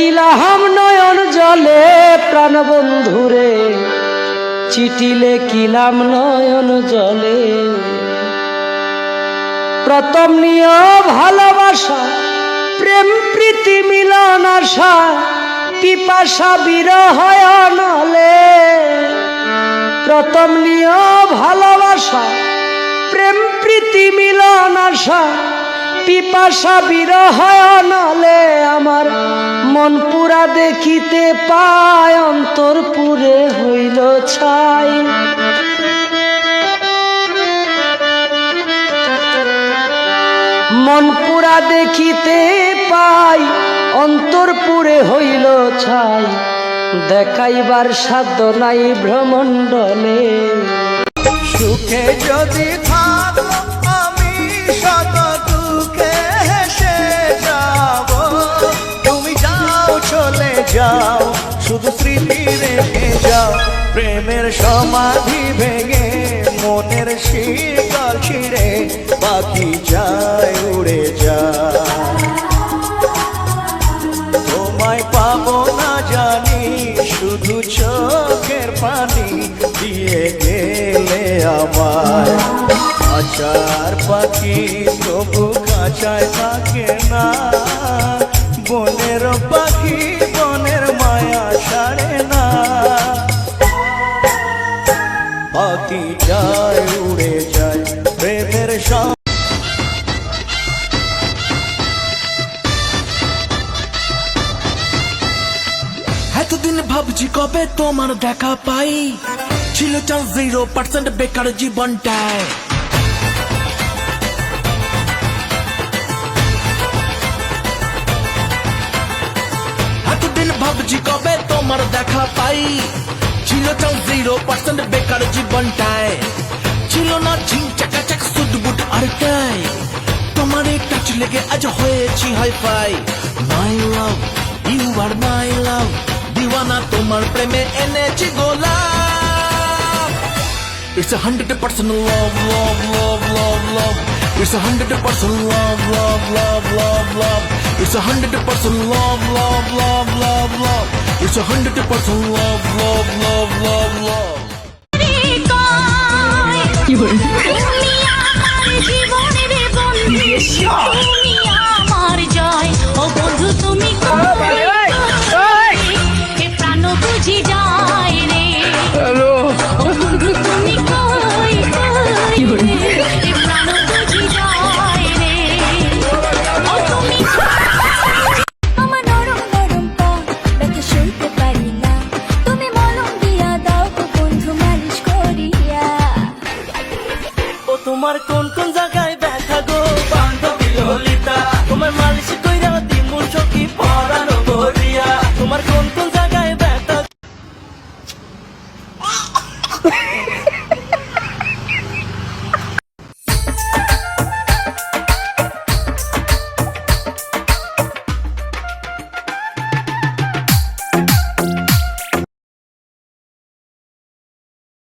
কিলাম নয়ন জলে প্রাণ বন্ধুরে, চিঠিলে কিলাম নয়ন জলে। প্রথম নিয় ভালোবাসা, প্রেম প্রীতি মিলন আশা, পিপাসা বিরহ নলে। প্রথম নিয় ভালোবাসা, প্রেম প্রীতি মিলন আশা, পিপাসা বিরহ নলে। আমার মন পুরা দেখিতে পায়, অন্তর পুরে হইল ছাই। মন পুরা দেখিতে পাই, অন্তর পুরে হইল ছাই। দেখাইবার সাধ্য নাই ভ্রমণ্ডলে। সুখে যদি থাকো আমি শত দুঃখে হেসে যাব। তুমি যাও চলে যাও, শুধু স্মৃতি রেখে যাও। প্রেমের সমাধি ভেঙে মনের শীতল ছিঁড়ে পাখি যায় উড়ে যায়। তোমায় পাবো না জানি, শুধু চোখের পানি দিয়ে গেলে আমার। খাঁচার পাখি তবু খাঁচায় থাকে না, বনের পাখি বনের মায়া ছাড়ে না। পাখি যায় উড়ে যায় প্রেমের এতদিন ভাবছি কবে তোমার দেখা পাই, ছিল চান্স 0% বেকার জীবনটায়। এতদিন ভাবছি কবে তোমার দেখা পাই, ছিল চান্স 0% বেকার জীবনটায়। ছিল না ঝিং চাকাচাক সুদবুট আর টাই, তোমার টাচ লেগে আজ হয়েছি hi fi. My love you are my love, দিওয়ানা তোমার প্রেমে এনেছি গোলাপ। It's 100% love, love, love, love, love. It's 100% love, love, love, love, love. It's 100% love, love, love, love, love. It's 100% love, love, love, love, love. তুমি আমার জীবনের বন্ধু, তুমি আমার জয়। ও বন্ধু তুমি প্রাণ বুঝি যায় রে। ও বন্ধু তুমি কই প্রাণ বুঝি যায় রে। ও তুমি আমার নরম নরম পা ব্যথা সইতে পারি না, তুমি মলম দিয়া দাও গো বন্ধু মালিশ করিয়া। ও তোমার কোন কোন জায়গায় ব্যথা গো বান্ধবী ললিতা, তোমার মালিশ